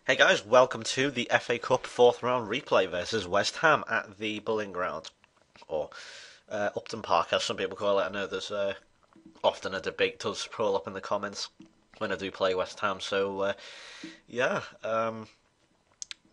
Hey guys, welcome to the FA Cup fourth round replay versus West Ham at the Bulling Ground, or Upton Park as some people call it. I know there's often a debate does sprawl up in the comments when I do play West Ham, so yeah, the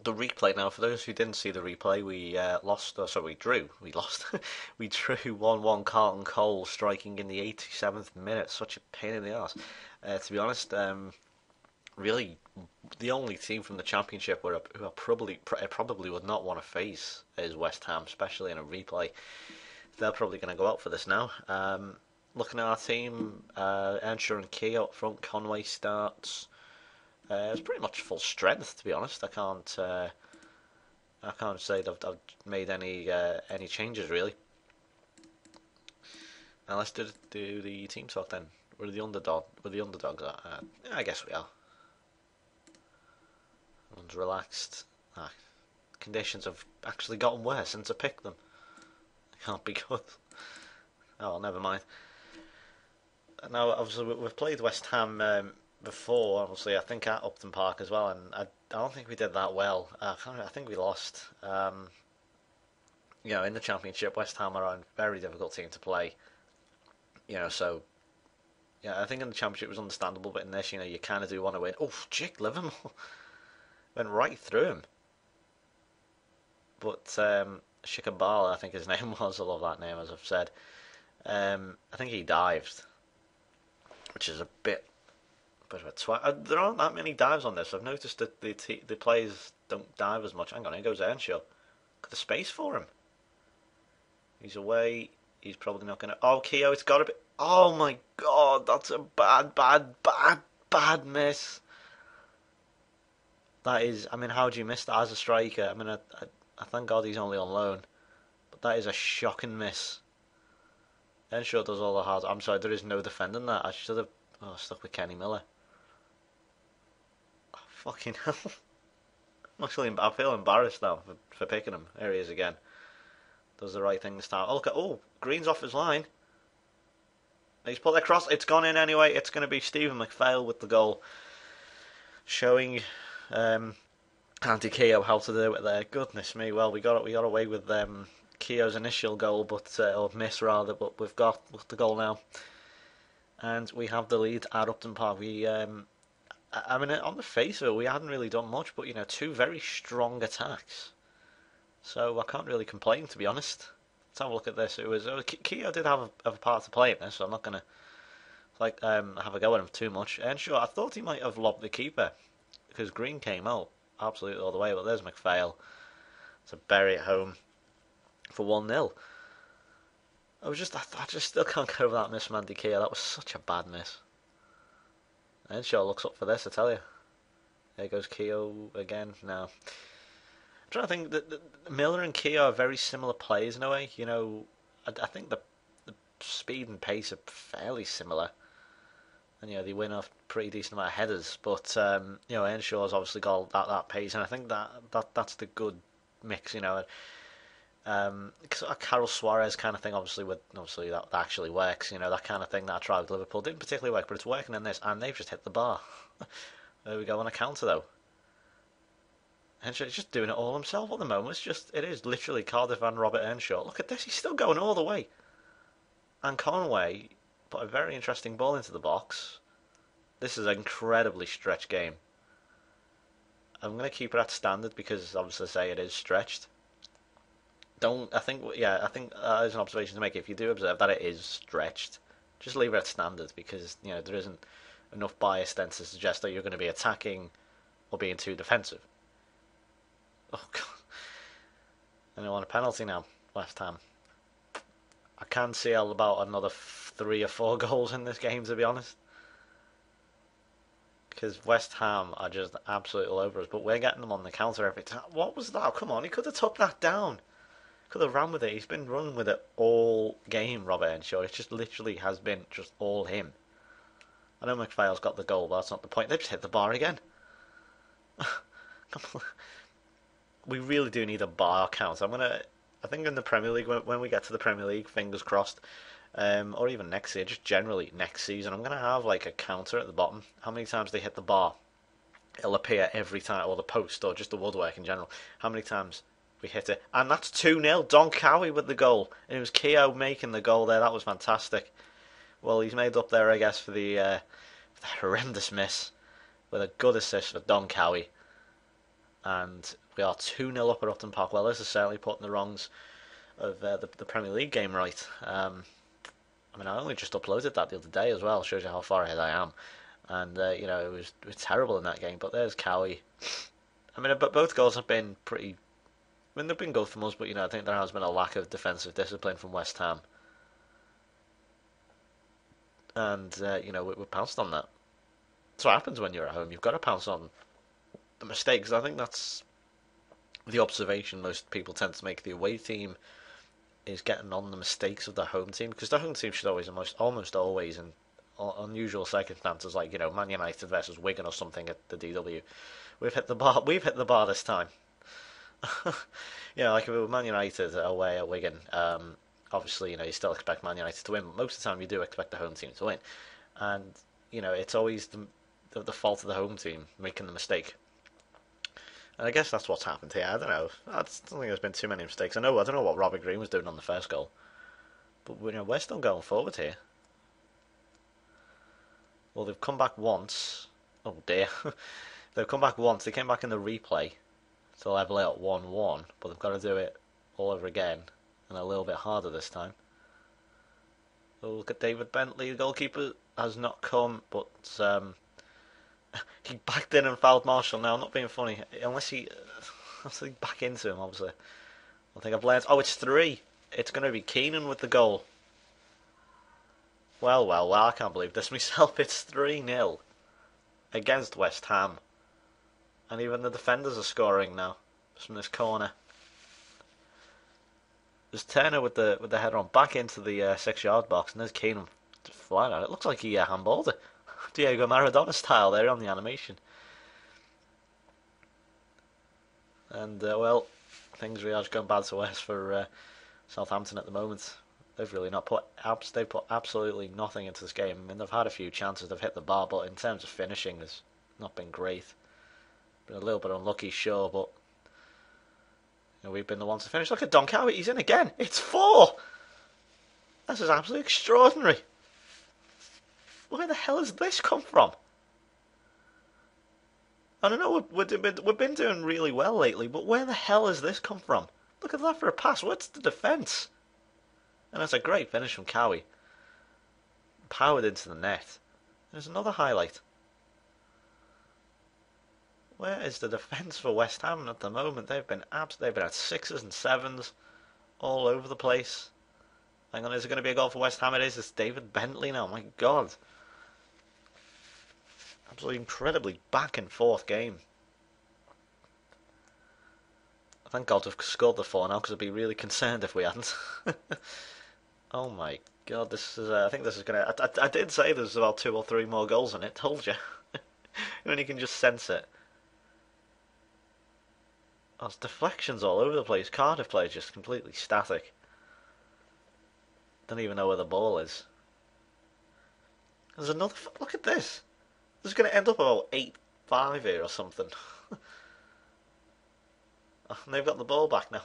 replay now, for those who didn't see the replay, we lost, we drew, we drew 1-1 Carlton Cole striking in the 87th minute, such a pain in the arse. To be honest, really the only team from the Championship who I probably would not want to face is West Ham, especially in a replay. They're probably going to go out for this now. Looking at our team, Earnshaw and Keogh up front. Conway starts. It's pretty much full strength, to be honest. I can't say that I've made any changes really. Now let's do the team talk then. We're the underdog. We're the underdogs. I guess we are. Everyone's relaxed. Conditions have actually gotten worse since I picked them. It can't be good. Oh, well, never mind. Now, obviously, we've played West Ham before, obviously, I think at Upton Park as well, and I don't think we did that well. I think we lost. In the Championship, West Ham are a very difficult team to play. So yeah, I think in the Championship it was understandable, but in this, you kind of do want to win. Oh, Jake Livermore went right through him. But Shikabala, I think his name was. I love that name, as I've said. I think he dived, which is a bit of a twat. There aren't that many dives on this. I've noticed that the players don't dive as much. Hang on, here goes Earnshaw. Look at the space for him. He's away. He's probably not going to... Oh, Keogh, it's got to be... Oh, my God. That's a bad miss. That is... I mean, how do you miss that as a striker? I mean, I thank God he's only on loan. But that is a shocking miss. Earnshaw does all the hard... I'm sorry, there is no defending that. I should have stuck with Kenny Miller. Oh, fucking hell. I feel embarrassed now for picking him. Here he is again. Does the right thing this time. Green's off his line. He's put that cross. It's gone in anyway. It's going to be Stephen McPhail with the goal, showing Andy Keogh how to do it there. Goodness me. Well, we got away with Keogh's initial goal, or miss rather. But we've got the goal now, and we have the lead at Upton Park. I mean, on the face of it, we hadn't really done much, but two very strong attacks. So I can't really complain, to be honest. Let's have a look at this. Keogh did have a part to play in this, so I'm not gonna have a go at him too much. And sure, I thought he might have lobbed the keeper because Green came out absolutely all the way, but there's McPhail to bury it home for 1-0. I just still can't get over that miss from Andy Keogh. That was such a bad miss. Earnshaw looks up for this, I tell you. There goes Keogh again. No. I'm trying to think that Miller and Keogh are very similar players in a way. I think the speed and pace are fairly similar, and they win off pretty decent amount of headers. But Earnshaw's obviously got that pace, and I think that's the good mix. Because a Carlos Suarez kind of thing, obviously that actually works. That kind of thing that I tried with Liverpool didn't particularly work, but it's working in this, and they've just hit the bar. There we go on a counter though. Earnshaw is just doing it all himself at the moment. It is literally Cardiff and Robert Earnshaw. Look at this, he's still going all the way. And Conway put a very interesting ball into the box. This is an incredibly stretched game. I'm going to keep it at standard because obviously say it is stretched. I think that is an observation to make. If you do observe that it is stretched, just leave it at standard because there isn't enough bias then to suggest that you're going to be attacking or being too defensive. Oh God! And I want a penalty now, West Ham. I can see about another 3 or 4 goals in this game, to be honest, because West Ham are just absolutely all over us. But we're getting them on the counter every time. What was that? Come on, he could have took that down. Could have ran with it. He's been running with it all game, Robert Earnshaw. It just literally has been just all him. I know McPhail's got the goal, but that's not the point. They've just hit the bar again. Come on. We really do need a bar count. I think in the Premier League, when we get to the Premier League, fingers crossed, or even just generally next season, I'm gonna have like a counter at the bottom. How many times they hit the bar? It'll appear every time, or the post, or just the woodwork in general. How many times we hit it? And that's 2-0. Don Cowie with the goal. And it was Keogh making the goal there. That was fantastic. Well, he's made up there, I guess, for the horrendous miss with a good assist for Don Cowie. And we are 2-0 up at Upton Park. Well, this is certainly putting the wrongs of the Premier League game right. I mean, I only just uploaded that the other day as well. Shows you how far ahead I am. And, it was terrible in that game. But there's Cowie. I mean, but both goals have been pretty... I mean, they've been good from us, but, I think there has been a lack of defensive discipline from West Ham. And, we pounced on that. That's what happens when you're at home. You've got to pounce on the mistakes. I think that's the observation most people tend to make. The away team is getting on the mistakes of the home team, because the home team should almost always, in unusual circumstances like Man United versus Wigan or something at the DW, we've hit the bar. We've hit the bar this time. Like if it were Man United away at Wigan, obviously you still expect Man United to win, but most of the time you do expect the home team to win, and it's always the fault of the home team making the mistake. And I guess that's what's happened here. I don't know. I don't think there's been too many mistakes. I don't know what Robert Green was doing on the first goal, but we're still going forward here. Well, they've come back once. Oh dear, they've come back once. They came back in the replay to level it at 1-1, but they've got to do it all over again, and a little bit harder this time. Oh, look at David Bentley, the goalkeeper has not come, but he backed in and fouled Marshall. Now, I'm not being funny, unless he back into him, obviously. I think I've learned. Oh, it's 3. It's going to be Keenan with the goal. Well, I can't believe this myself. It's 3-0 against West Ham. And even the defenders are scoring now from this corner. There's Turner with the header on back into the 6-yard box, and there's Keenan flying at it. Looks like he handballed it. Diego Maradona style there on the animation. And things really are just going bad to worse for Southampton at the moment. They've really not put absolutely nothing into this game. I mean, they've had a few chances, they've hit the bar, but in terms of finishing, it's not been great. Been a little bit unlucky, sure, but we've been the ones to finish. Look at Don Cowie, he's in again. It's 4. This is absolutely extraordinary. Where the hell has this come from? I don't know, we've been doing really well lately, but where the hell has this come from? Look at that for a pass. What's the defence? And that's a great finish from Cowie. Powered into the net. There's another highlight. Where is the defence for West Ham at the moment? They've been at 6s and 7s all over the place. Hang on, is it going to be a goal for West Ham? It is. It's David Bentley now. My God. Absolutely incredibly back and forth game. Thank God we've scored the 4 now, because I'd be really concerned if we hadn't. Oh my God, this is. I think this is gonna. I did say there's about 2 or 3 more goals in it. Told you. When you can just sense it. Oh, there's deflections all over the place. Cardiff players just completely static. Don't even know where the ball is. There's another. Look at this. This is going to end up about 8-5 here or something. And they've got the ball back now.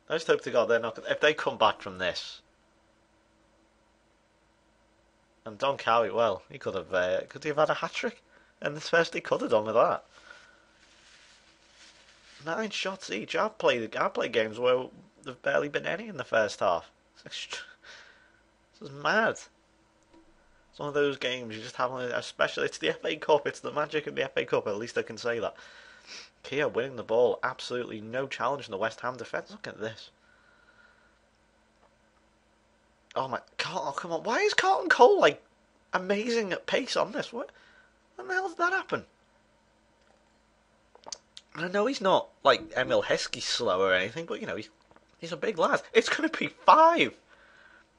I just hope to God they're not. If they come back from this, and Don Cowie, well, he could he have had a hat trick? And this first he could have done with that. 9 shots each. I've played games where there've barely been any in the first half. This is mad. It's one of those games you just have, especially it's the FA Cup. It's the magic of the FA Cup. At least I can say that. Kia winning the ball, absolutely no challenge in the West Ham defence. Look at this. Oh my, oh come on! Why is Carlton Cole like amazing at pace on this? What the hell did that happen? I know he's not like Emil Heskey slow or anything, but he's a big lad. It's going to be 5.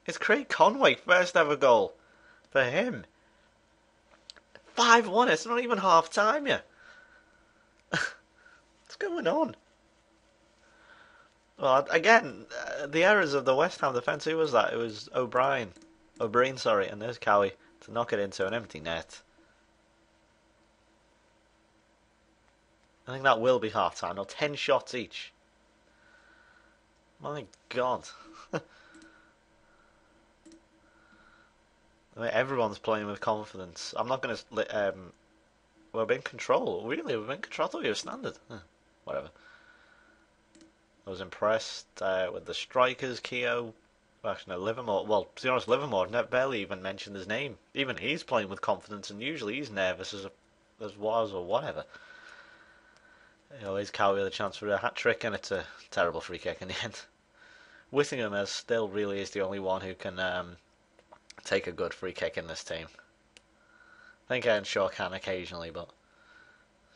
It's Craig Conway, first ever goal for him. 5-1. It's not even half time yet. What's going on? Well, again, the errors of the West Ham defence. Who was that? It was O'Brien, sorry, and there's Cowie to knock it into an empty net. I think that will be half time. No, 10 shots each. My God. I mean, everyone's playing with confidence. I'm not going to. We're in control. Really, we're in control. I thought we were standard. Whatever. I was impressed with the strikers, Keogh. Well, actually, no, Livermore. Well, to be honest, Livermore barely even mentioned his name. Even he's playing with confidence, and usually he's nervous as was or whatever. He always Cowie with a chance for a hat trick, and it's a terrible free kick in the end. Whittingham still really is the only one who can take a good free kick in this team. I think Earnshaw can occasionally, but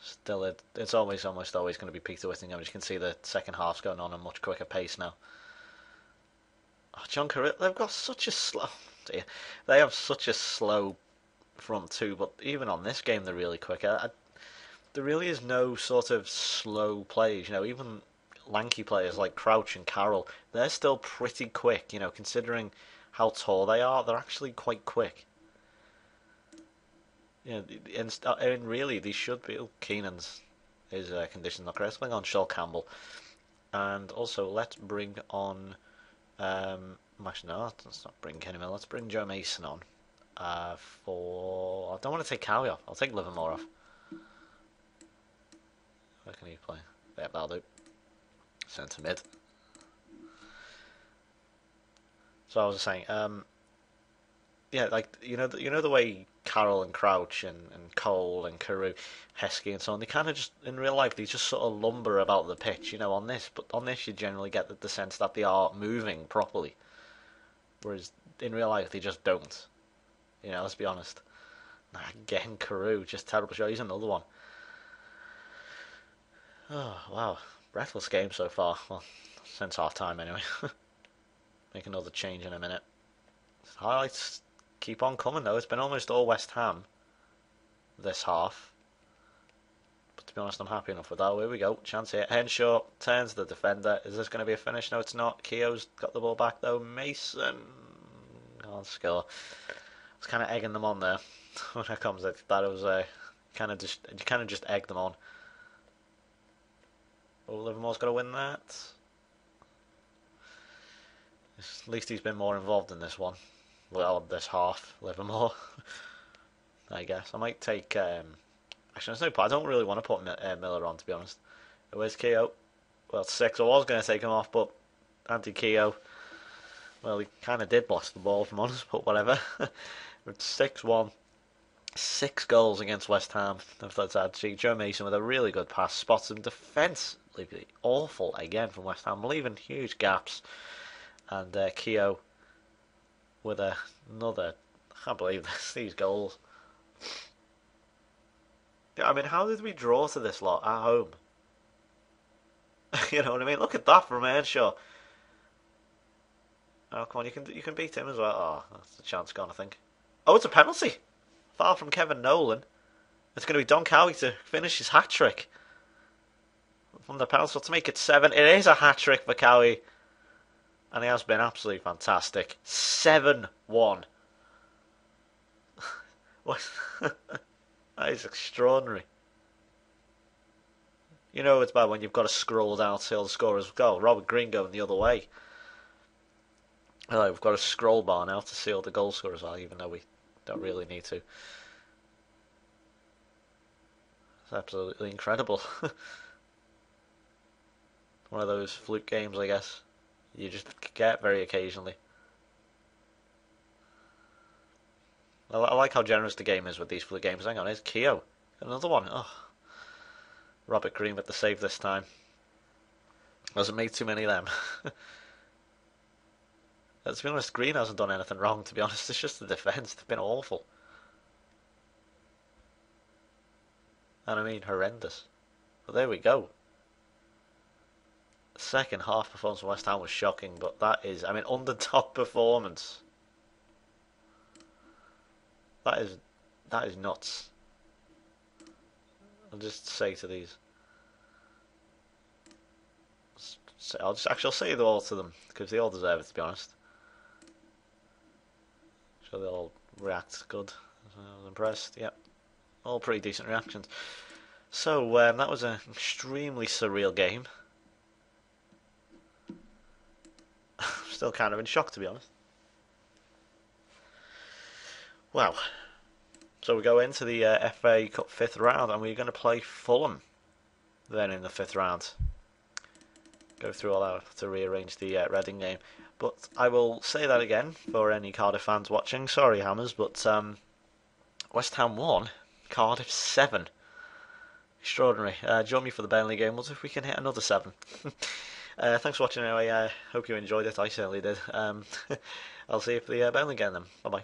still, it's almost always going to be Peter Whittingham. As you can see, the second half's going on a much quicker pace now. Oh, John Carrill, they've got such a slow. Dear, they have such a slow front two, but even on this game, they're really quick. There really is no sort of slow plays. Even lanky players like Crouch and Carroll, they're still pretty quick. Considering how tall they are, they're actually quite quick. And really, these should be. Oh, Keenan's his condition's not correct. Let's bring on Shaw Campbell, and also let's bring on. Actually, no, let's not bring Kenny Miller. Let's bring Joe Mason on. I don't want to take Cowie off. I'll take Livermore off. Where can he play? Yeah, that'll do. Centre mid. So I was saying, yeah, like the way Carroll and Crouch and Cole and Carew, Heskey and so on, they kind of just in real life they just sort of lumber about the pitch, on this. But on this you generally get the sense that they are moving properly, whereas in real life they just don't. Let's be honest. Again, Carew, just terrible shot. He's another one. Oh wow, breathless game so far. Well, since half time anyway. Make another change in a minute. Highlights keep on coming though. It's been almost all West Ham this half. But to be honest, I'm happy enough with that. Here we go. Chance here. Henshaw turns the defender. Is this going to be a finish? No, it's not. Keogh's got the ball back though. Mason can't score. I was kind of egging them on there when it comes to that. It was kind of just egg them on. Oh, Livermore's got to win that. At least he's been more involved in this one. Well, this half, Livermore. I guess I might take. Actually, there's no point. I don't really want to put Miller on, to be honest. Where's Keogh? Well, 6. I was going to take him off, but Keogh. Well, he kind of did boss the ball, if I'm honest, but whatever. It's 6-1. 6 goals against West Ham. If that's had to see. Joe Mason with a really good pass. Spots him defensively awful again from West Ham, leaving huge gaps. And Keogh with another. I can't believe this. These goals. I mean, how did we draw to this lot at home? You know what I mean? Look at that from Earnshaw. Oh, come on, you can beat him as well. Oh, that's the chance gone, I think. Oh, it's a penalty. Far from Kevin Nolan. It's going to be Don Cowie to finish his hat trick from the penalty to make it 7. It is a hat trick for Cowie, and he has been absolutely fantastic. 7-1. What? That is extraordinary. It's bad when you've got to scroll down till the scorer's goal. Robert Green going the other way. We've got a scroll bar now to see all the goal scorers are, even though we don't really need to. It's absolutely incredible. One of those fluke games, I guess. You just get very occasionally. I like how generous the game is with these fluke games. Hang on, here's Keogh. Another one. Oh. Robert Green with the save this time. Hasn't made too many of them. To be honest, Green hasn't done anything wrong, to be honest. It's just the defence. They've been awful. And I mean, horrendous. But there we go. The second half performance from West Ham was shocking, but that is, I mean, under-top performance. That is nuts. I'll just say to these. I'll say it all to them, because they all deserve it, to be honest. So they all react good. I was impressed. Yep, all pretty decent reactions. So that was an extremely surreal game. Still kind of in shock, to be honest. Wow. So we go into the FA Cup 5th round, and we're going to play Fulham then in the 5th round. Go through all that to rearrange the Reading game. But I will say that again for any Cardiff fans watching. Sorry, Hammers, but West Ham 1, Cardiff 7. Extraordinary. Join me for the Burnley game. We'll see if we can hit another 7. Thanks for watching anyway. Hope you enjoyed it. I certainly did. I'll see you for the Burnley game then. Bye bye.